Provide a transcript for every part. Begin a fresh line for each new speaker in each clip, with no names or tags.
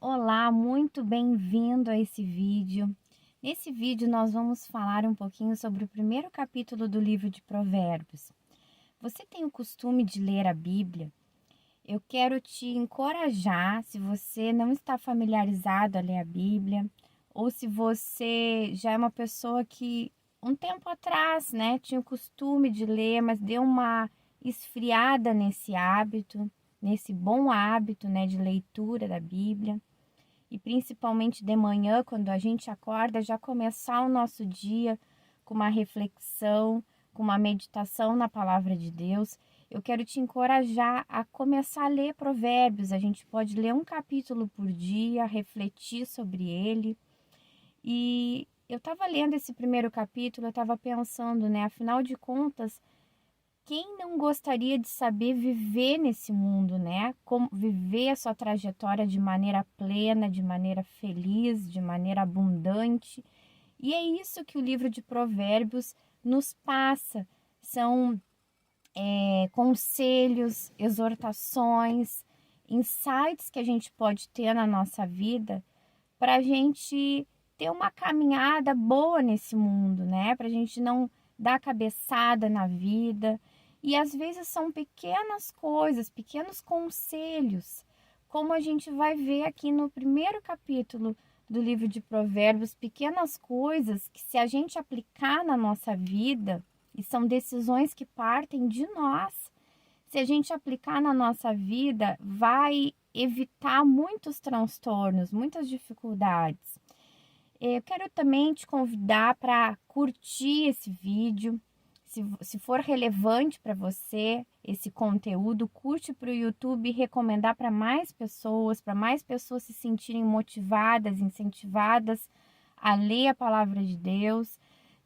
Olá, muito bem-vindo a esse vídeo. Nesse vídeo nós vamos falar um pouquinho sobre o primeiro capítulo do livro de Provérbios. Você tem o costume de ler a Bíblia? Eu quero te encorajar, se você não está familiarizado a ler a Bíblia, ou se você já é uma pessoa que um tempo atrás, tinha o costume de ler, mas deu uma esfriada nesse hábito, nesse bom hábito, de leitura da Bíblia. E principalmente de manhã, quando a gente acorda, já começar o nosso dia com uma reflexão, com uma meditação na palavra de Deus. Eu quero te encorajar a começar a ler Provérbios. A gente pode ler um capítulo por dia, refletir sobre ele. E eu estava lendo esse primeiro capítulo, eu estava pensando, afinal de contas, quem não gostaria de saber viver nesse mundo, Como viver a sua trajetória de maneira plena, de maneira feliz, de maneira abundante. E é isso que o livro de Provérbios nos passa. São conselhos, exortações, insights que a gente pode ter na nossa vida para a gente ter uma caminhada boa nesse mundo, Para a gente não dar cabeçada na vida. E às vezes são pequenas coisas, pequenos conselhos, como a gente vai ver aqui no primeiro capítulo do livro de Provérbios, pequenas coisas que, se a gente aplicar na nossa vida, e são decisões que partem de nós, se a gente aplicar na nossa vida, vai evitar muitos transtornos, muitas dificuldades. Eu quero também te convidar para curtir esse vídeo. Se for relevante para você esse conteúdo, curte para o YouTube e recomendar para mais pessoas se sentirem motivadas, incentivadas a ler a palavra de Deus.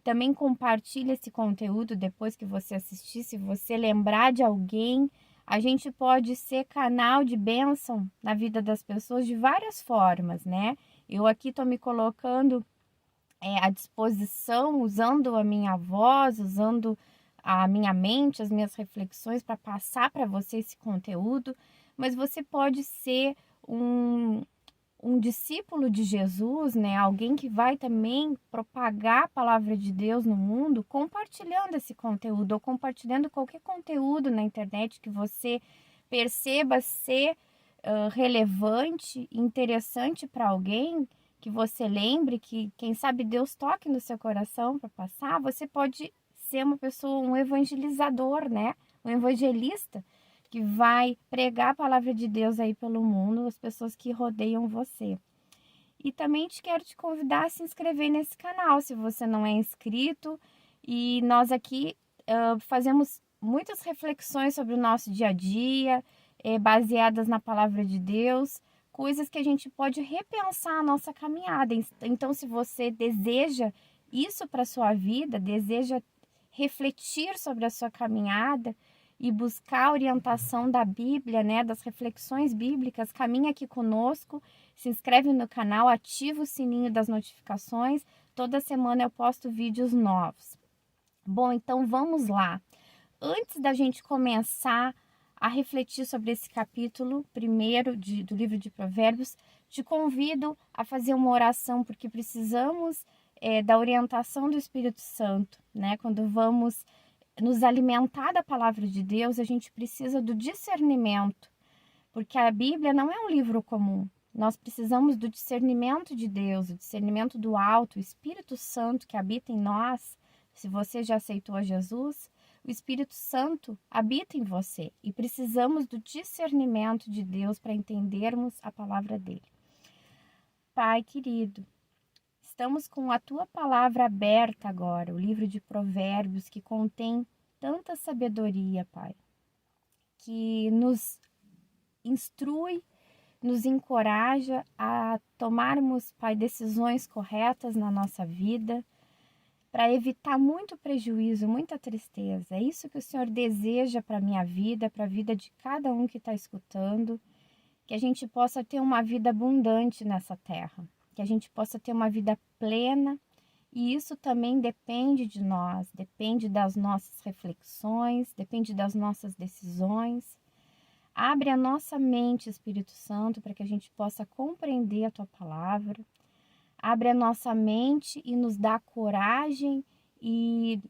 Também compartilhe esse conteúdo depois que você assistir. Se você lembrar de alguém, a gente pode ser canal de bênção na vida das pessoas de várias formas, Eu aqui estou me colocando à disposição, usando a minha voz, usando a minha mente, as minhas reflexões para passar para você esse conteúdo, mas você pode ser um discípulo de Jesus, Alguém que vai também propagar a palavra de Deus no mundo, compartilhando esse conteúdo ou compartilhando qualquer conteúdo na internet que você perceba ser relevante, interessante para alguém, que você lembre que, quem sabe, Deus toque no seu coração para passar. Você pode ser uma pessoa, um evangelizador, Um evangelista que vai pregar a palavra de Deus aí pelo mundo, as pessoas que rodeiam você. E também quero te convidar a se inscrever nesse canal, se você não é inscrito. E nós aqui fazemos muitas reflexões sobre o nosso dia a dia, baseadas na palavra de Deus, coisas que a gente pode repensar a nossa caminhada. Então, se você deseja isso para a sua vida, deseja refletir sobre a sua caminhada e buscar a orientação da Bíblia, das reflexões bíblicas, caminha aqui conosco, se inscreve no canal, ativa o sininho das notificações. Toda semana eu posto vídeos novos. Bom, então vamos lá. Antes da gente começar a refletir sobre esse capítulo primeiro do livro de Provérbios, te convido a fazer uma oração, porque precisamos da orientação do Espírito Santo, Quando vamos nos alimentar da palavra de Deus, a gente precisa do discernimento, porque a Bíblia não é um livro comum. Nós precisamos do discernimento de Deus, o discernimento do alto, o Espírito Santo que habita em nós. Se você já aceitou a Jesus, o Espírito Santo habita em você e precisamos do discernimento de Deus para entendermos a palavra dele. Pai querido, estamos com a tua palavra aberta agora, o livro de Provérbios, que contém tanta sabedoria, Pai, que nos instrui, nos encoraja a tomarmos, Pai, decisões corretas na nossa vida, para evitar muito prejuízo, muita tristeza. É isso que o Senhor deseja para a minha vida, para a vida de cada um que está escutando, que a gente possa ter uma vida abundante nessa terra, que a gente possa ter uma vida plena, e isso também depende de nós, depende das nossas reflexões, depende das nossas decisões. Abre a nossa mente, Espírito Santo, para que a gente possa compreender a tua palavra. Abre a nossa mente e nos dá coragem e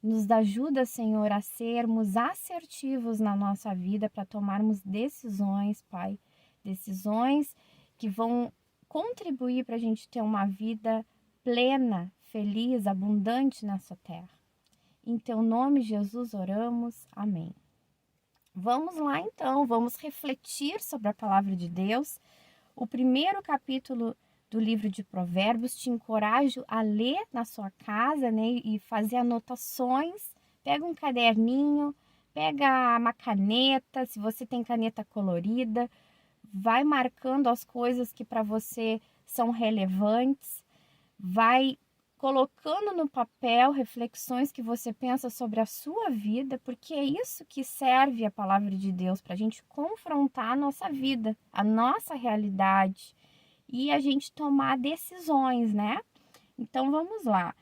nos ajuda, Senhor, a sermos assertivos na nossa vida para tomarmos decisões, Pai. Decisões que vão contribuir para a gente ter uma vida plena, feliz, abundante nessa terra. Em teu nome, Jesus, oramos. Amém. Vamos lá, então. Vamos refletir sobre a palavra de Deus. O primeiro capítulo do livro de Provérbios, te encorajo a ler na sua casa, né, e fazer anotações. Pega um caderninho, pega uma caneta, se você tem caneta colorida, vai marcando as coisas que para você são relevantes, vai colocando no papel reflexões que você pensa sobre a sua vida, porque é isso que serve a palavra de Deus, para a gente confrontar a nossa vida, a nossa realidade, e a gente tomar decisões, né? Então vamos lá.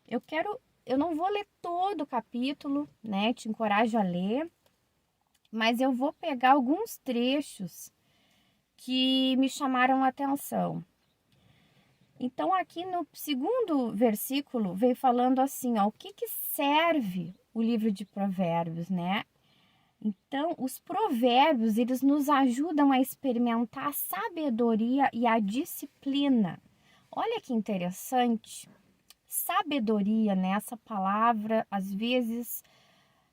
Eu não vou ler todo o capítulo, né? Te encorajo a ler, mas eu vou pegar alguns trechos que me chamaram a atenção. Então aqui no segundo versículo veio falando assim, ó, o que serve o livro de Provérbios, né? Então, os provérbios, eles nos ajudam a experimentar a sabedoria e a disciplina. Olha que interessante. Sabedoria, né? Essa palavra, às vezes,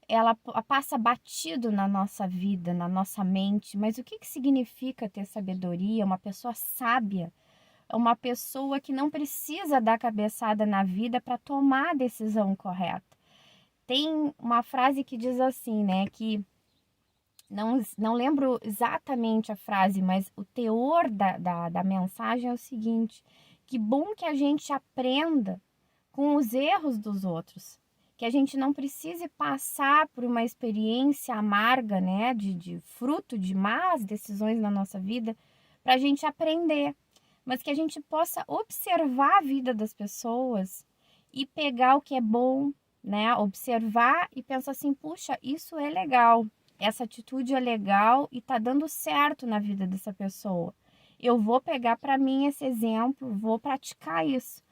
ela passa batido na nossa vida, na nossa mente. Mas o que significa ter sabedoria? Uma pessoa sábia é uma pessoa que não precisa dar cabeçada na vida para tomar a decisão correta. Tem uma frase que diz assim, né? Que não lembro exatamente a frase, mas o teor da mensagem é o seguinte: que bom que a gente aprenda com os erros dos outros, que a gente não precise passar por uma experiência amarga, né, de fruto de más decisões na nossa vida, para a gente aprender, mas que a gente possa observar a vida das pessoas e pegar o que é bom, né, observar e pensar assim, puxa, isso é legal. Essa atitude é legal e tá dando certo na vida dessa pessoa. Eu vou pegar para mim esse exemplo, vou praticar isso.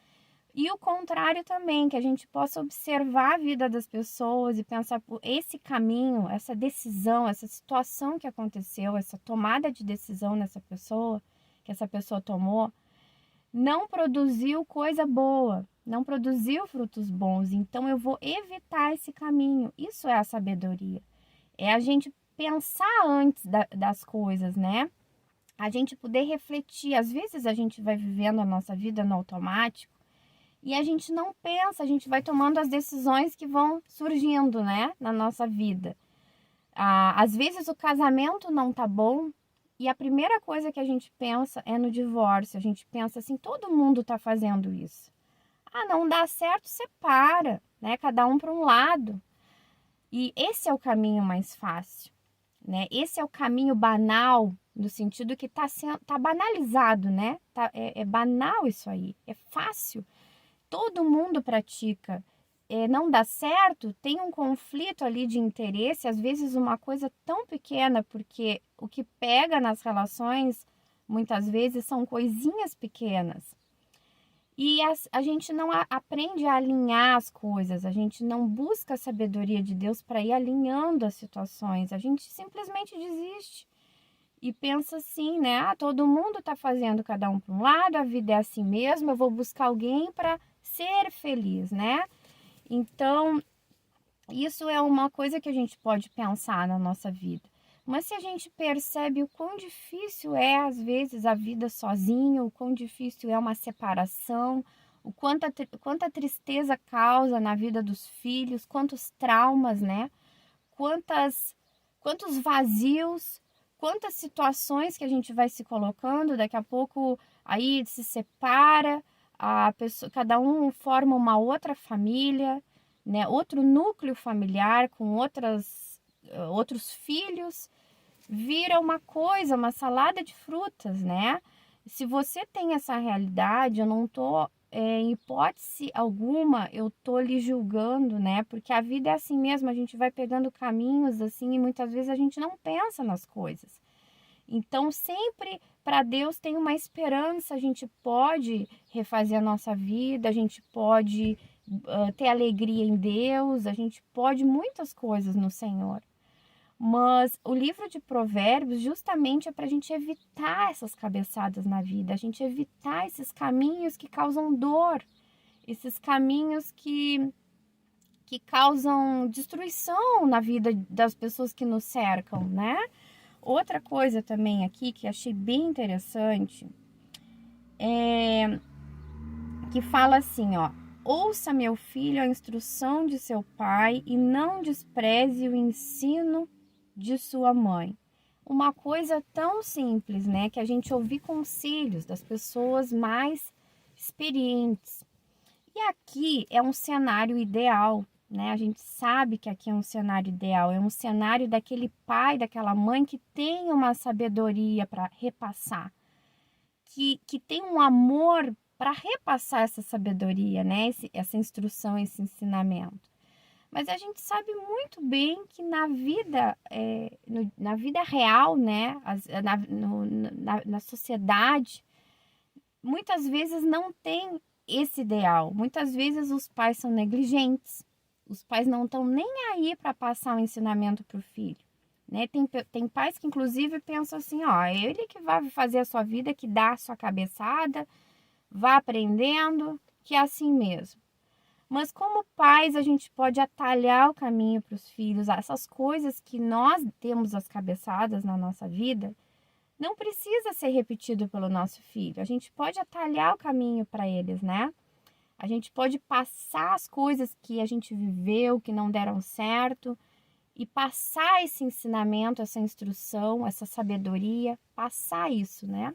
E o contrário também, que a gente possa observar a vida das pessoas e pensar por esse caminho, essa decisão, essa situação que aconteceu, essa tomada de decisão nessa pessoa, que essa pessoa tomou, não produziu coisa boa, não produziu frutos bons. Então eu vou evitar esse caminho. Isso é a sabedoria. É a gente pensar antes das coisas, né? A gente poder refletir. Às vezes a gente vai vivendo a nossa vida no automático e a gente não pensa, a gente vai tomando as decisões que vão surgindo, né? Na nossa vida. Às vezes o casamento não tá bom e a primeira coisa que a gente pensa é no divórcio. A gente pensa assim, todo mundo tá fazendo isso. Não dá certo, separa, né? Cada um para um lado. E esse é o caminho mais fácil, né? Esse é o caminho banal, no sentido que tá banalizado, né? É banal isso aí, é fácil. Todo mundo pratica. Não dá certo, tem um conflito ali de interesse, às vezes uma coisa tão pequena, porque o que pega nas relações, muitas vezes, são coisinhas pequenas. E a gente não aprende a alinhar as coisas, a gente não busca a sabedoria de Deus para ir alinhando as situações, a gente simplesmente desiste e pensa assim, né? Todo mundo está fazendo cada um para um lado, a vida é assim mesmo, eu vou buscar alguém para ser feliz, né? Então, isso é uma coisa que a gente pode pensar na nossa vida. Mas se a gente percebe o quão difícil é, às vezes, a vida sozinho, o quão difícil é uma separação, quanta tristeza causa na vida dos filhos, quantos traumas, né? Quantos vazios, quantas situações que a gente vai se colocando, daqui a pouco aí se separa, a pessoa, cada um forma uma outra família, né? Outro núcleo familiar com outros filhos, vira uma salada de frutas, né? Se você tem essa realidade, eu não tô em hipótese alguma, eu tô lhe julgando, né? Porque a vida é assim mesmo, a gente vai pegando caminhos assim e muitas vezes a gente não pensa nas coisas. Então, sempre para Deus tem uma esperança, a gente pode refazer a nossa vida, a gente pode ter alegria em Deus, a gente pode muitas coisas no Senhor. Mas o livro de Provérbios justamente é para a gente evitar essas cabeçadas na vida, a gente evitar esses caminhos que causam dor, esses caminhos que causam destruição na vida das pessoas que nos cercam, né? Outra coisa também aqui que achei bem interessante é que fala assim, ó: ouça, meu filho, a instrução de seu pai e não despreze o ensino de sua mãe. Uma coisa tão simples, né? Que a gente ouvir conselhos das pessoas mais experientes. E aqui é um cenário ideal, né? A gente sabe que aqui é um cenário ideal, é um cenário daquele pai, daquela mãe que tem uma sabedoria para repassar, que tem um amor para repassar essa sabedoria, né? Essa instrução, esse ensinamento. Mas a gente sabe muito bem que na vida, na vida real, né? Na sociedade, muitas vezes não tem esse ideal. Muitas vezes os pais são negligentes, os pais não estão nem aí para passar o ensinamento para o filho. Né? Tem pais que inclusive pensam assim, ó, é ele que vai fazer a sua vida, que dá a sua cabeçada, vá aprendendo, que é assim mesmo. Mas como pais, a gente pode atalhar o caminho para os filhos, essas coisas que nós temos as cabeçadas na nossa vida, não precisa ser repetido pelo nosso filho. A gente pode atalhar o caminho para eles, né? A gente pode passar as coisas que a gente viveu, que não deram certo, e passar esse ensinamento, essa instrução, essa sabedoria, passar isso, né?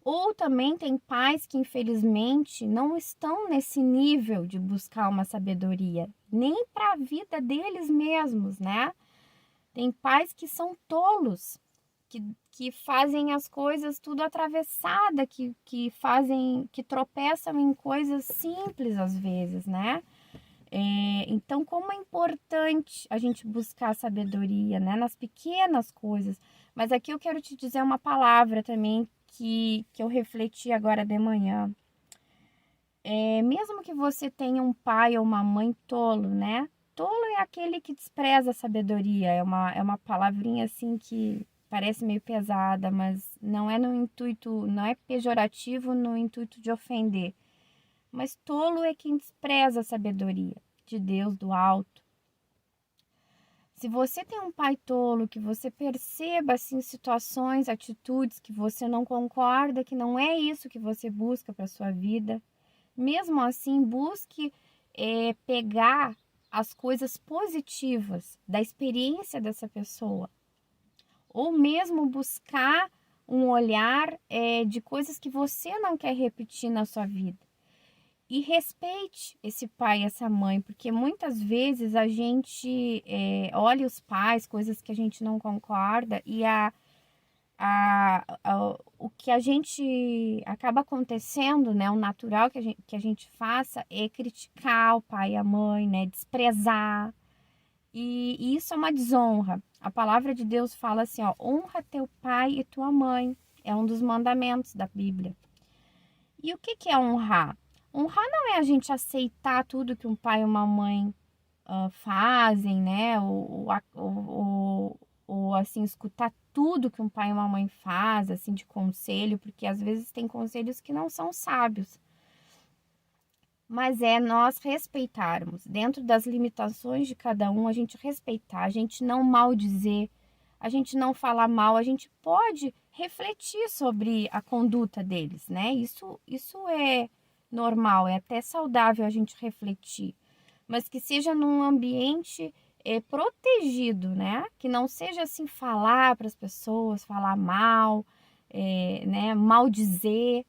Ou também tem pais que, infelizmente, não estão nesse nível de buscar uma sabedoria, nem para a vida deles mesmos, né? Tem pais que são tolos, que fazem as coisas tudo atravessada, que tropeçam em coisas simples às vezes, né? Então, como é importante a gente buscar sabedoria, né? Nas pequenas coisas. Mas aqui eu quero te dizer uma palavra também que eu refleti agora de manhã. Mesmo que você tenha um pai ou uma mãe tolo, né? Tolo é aquele que despreza a sabedoria. É uma palavrinha assim que parece meio pesada, mas não é no intuito, não é pejorativo no intuito de ofender. Mas tolo é quem despreza a sabedoria de Deus do alto. Se você tem um pai tolo, que você perceba assim situações, atitudes que você não concorda, que não é isso que você busca para sua vida, mesmo assim busque pegar as coisas positivas da experiência dessa pessoa, ou mesmo buscar um olhar de coisas que você não quer repetir na sua vida. E respeite esse pai e essa mãe, porque muitas vezes a gente olha os pais, coisas que a gente não concorda, e o que a gente acaba acontecendo, né, o natural que a gente faça é criticar o pai e a mãe, né, desprezar, e isso é uma desonra. A palavra de Deus fala assim, ó, honra teu pai e tua mãe, é um dos mandamentos da Bíblia. E o que é honrar? Honrar não é a gente aceitar tudo que um pai e uma mãe fazem, né? Ou assim, escutar tudo que um pai e uma mãe faz, assim, de conselho, porque às vezes tem conselhos que não são sábios. Mas é nós respeitarmos, dentro das limitações de cada um, a gente respeitar, a gente não maldizer, a gente não falar mal, a gente pode refletir sobre a conduta deles, né? Isso é normal, é até saudável a gente refletir, mas que seja num ambiente protegido, né? Que não seja assim falar para as pessoas, falar mal, né? Maldizer,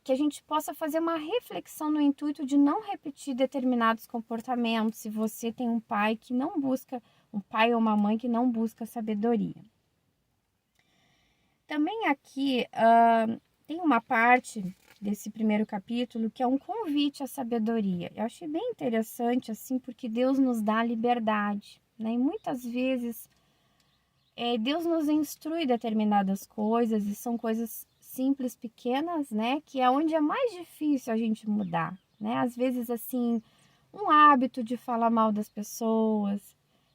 que a gente possa fazer uma reflexão no intuito de não repetir determinados comportamentos. Se você tem um pai que não busca, um pai ou uma mãe que não busca sabedoria. Também aqui tem uma parte desse primeiro capítulo, que é um convite à sabedoria. Eu achei bem interessante, assim, porque Deus nos dá liberdade, né? E muitas vezes Deus nos instrui determinadas coisas, e são coisas simples, pequenas, né? Que é onde é mais difícil a gente mudar, né? Às vezes, assim, um hábito de falar mal das pessoas,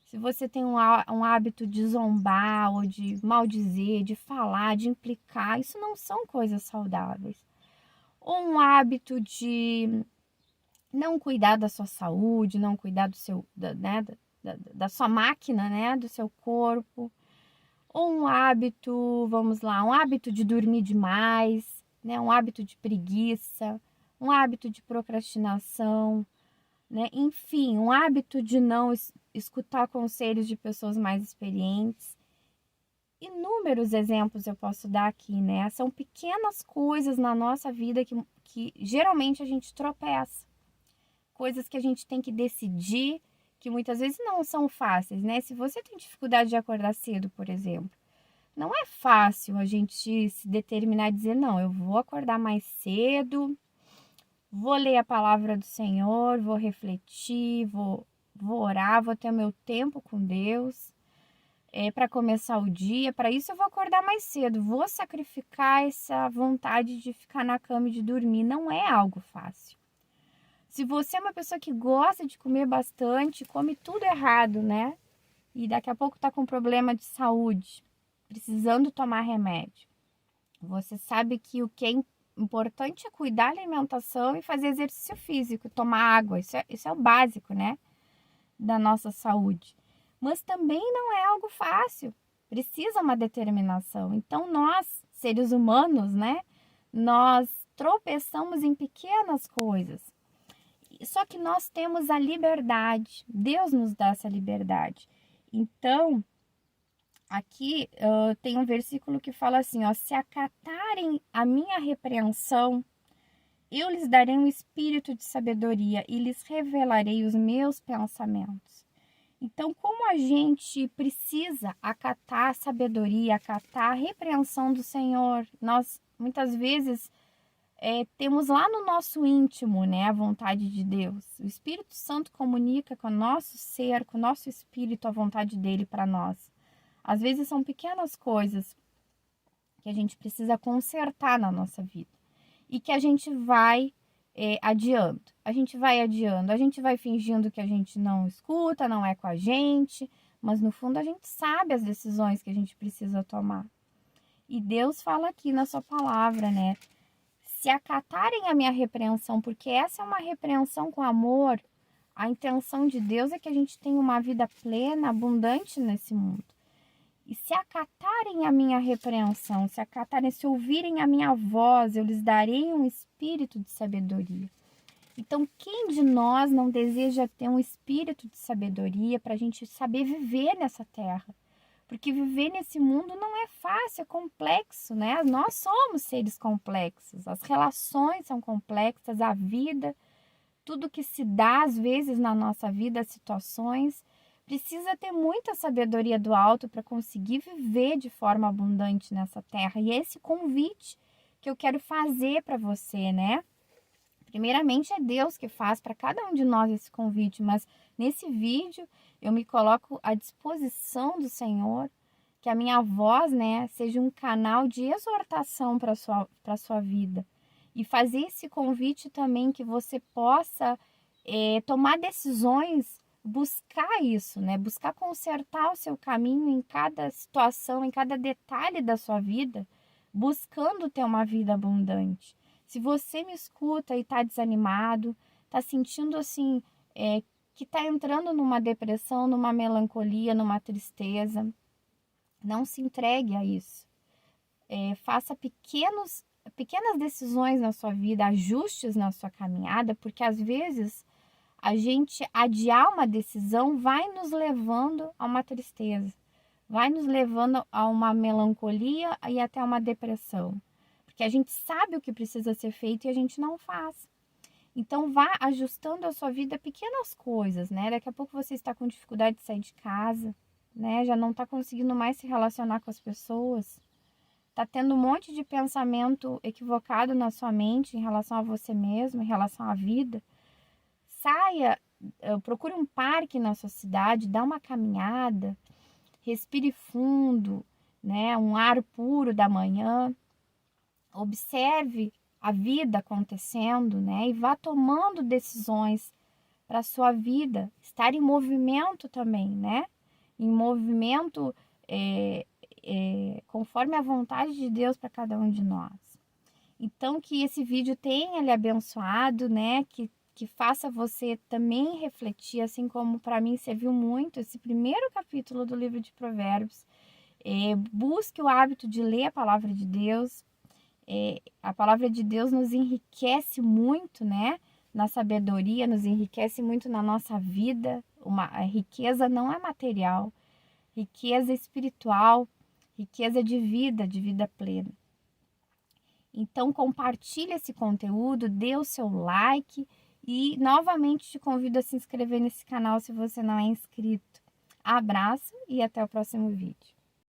se você tem um hábito de zombar ou de maldizer, de falar, de implicar, isso não são coisas saudáveis. Ou um hábito de não cuidar da sua saúde, não cuidar do seu, da sua máquina, né, do seu corpo. Ou um hábito, vamos lá, um hábito de dormir demais, né, um hábito de preguiça, um hábito de procrastinação, né? Enfim, um hábito de não escutar conselhos de pessoas mais experientes. Inúmeros exemplos eu posso dar aqui, né? São pequenas coisas na nossa vida que geralmente a gente tropeça. Coisas que a gente tem que decidir, que muitas vezes não são fáceis, né? Se você tem dificuldade de acordar cedo, por exemplo, não é fácil a gente se determinar e dizer, não, eu vou acordar mais cedo, vou ler a palavra do Senhor, vou refletir, vou orar, vou ter o meu tempo com Deus para começar o dia. Para isso eu vou acordar mais cedo, vou sacrificar essa vontade de ficar na cama e de dormir. Não é algo fácil. Se você é uma pessoa que gosta de comer bastante, come tudo errado, né? E daqui a pouco tá com problema de saúde, precisando tomar remédio. Você sabe que o que é importante é cuidar da alimentação e fazer exercício físico, tomar água. Isso é o básico, né? Da nossa saúde. Mas também não é algo fácil. Precisa uma determinação. Então, nós, seres humanos, né? Nós tropeçamos em pequenas coisas. Só que nós temos a liberdade. Deus nos dá essa liberdade. Então, aqui tem um versículo que fala assim, ó, se acatarem a minha repreensão, eu lhes darei um espírito de sabedoria e lhes revelarei os meus pensamentos. Então, como a gente precisa acatar a sabedoria, acatar a repreensão do Senhor, nós muitas vezes temos lá no nosso íntimo, né, a vontade de Deus. O Espírito Santo comunica com o nosso ser, com o nosso espírito, a vontade dele para nós. Às vezes são pequenas coisas que a gente precisa consertar na nossa vida e que a gente vai adiando. A gente vai fingindo que a gente não escuta, não é com a gente, mas no fundo a gente sabe as decisões que a gente precisa tomar. E Deus fala aqui na sua palavra, né? Se acatarem a minha repreensão, porque essa é uma repreensão com amor, a intenção de Deus é que a gente tenha uma vida plena, abundante nesse mundo. E se acatarem a minha repreensão, se ouvirem a minha voz, eu lhes darei um espírito de sabedoria. Então, quem de nós não deseja ter um espírito de sabedoria para a gente saber viver nessa terra? Porque viver nesse mundo não é fácil, é complexo, né? Nós somos seres complexos, as relações são complexas, a vida, tudo que se dá às vezes na nossa vida, as situações, precisa ter muita sabedoria do alto para conseguir viver de forma abundante nessa terra. E é esse convite que eu quero fazer para você, né? Primeiramente é Deus que faz para cada um de nós esse convite, mas nesse vídeo eu me coloco à disposição do Senhor, que a minha voz, né, seja um canal de exortação para a sua vida. E fazer esse convite também que você possa tomar decisões, buscar isso, né? Buscar consertar o seu caminho em cada situação, em cada detalhe da sua vida, buscando ter uma vida abundante. Se você me escuta e está desanimado, está sentindo assim, que está entrando numa depressão, numa melancolia, numa tristeza, não se entregue a isso. Faça pequenas decisões na sua vida, ajustes na sua caminhada, porque às vezes a gente adiar uma decisão vai nos levando a uma tristeza, vai nos levando a uma melancolia e até uma depressão. Porque a gente sabe o que precisa ser feito e a gente não faz. Então, vá ajustando a sua vida pequenas coisas, né? Daqui a pouco você está com dificuldade de sair de casa, né? Já não está conseguindo mais se relacionar com as pessoas. tá tendo um monte de pensamento equivocado na sua mente em relação a você mesmo, em relação à vida, saia, procure um parque na sua cidade, dá uma caminhada, respire fundo, né, um ar puro da manhã, observe a vida acontecendo, né, e vá tomando decisões para a sua vida, estar em movimento também, né, em movimento conforme a vontade de Deus para cada um de nós. Então, que esse vídeo tenha lhe abençoado, né, que faça você também refletir, assim como para mim serviu muito esse primeiro capítulo do livro de Provérbios. Busque o hábito de ler a palavra de Deus. A palavra de Deus nos enriquece muito, né? Na sabedoria, nos enriquece muito na nossa vida. A riqueza não é material, riqueza espiritual, riqueza de vida plena. Então, compartilhe esse conteúdo, dê o seu like e novamente te convido a se inscrever nesse canal se você não é inscrito. Abraço e até o próximo vídeo.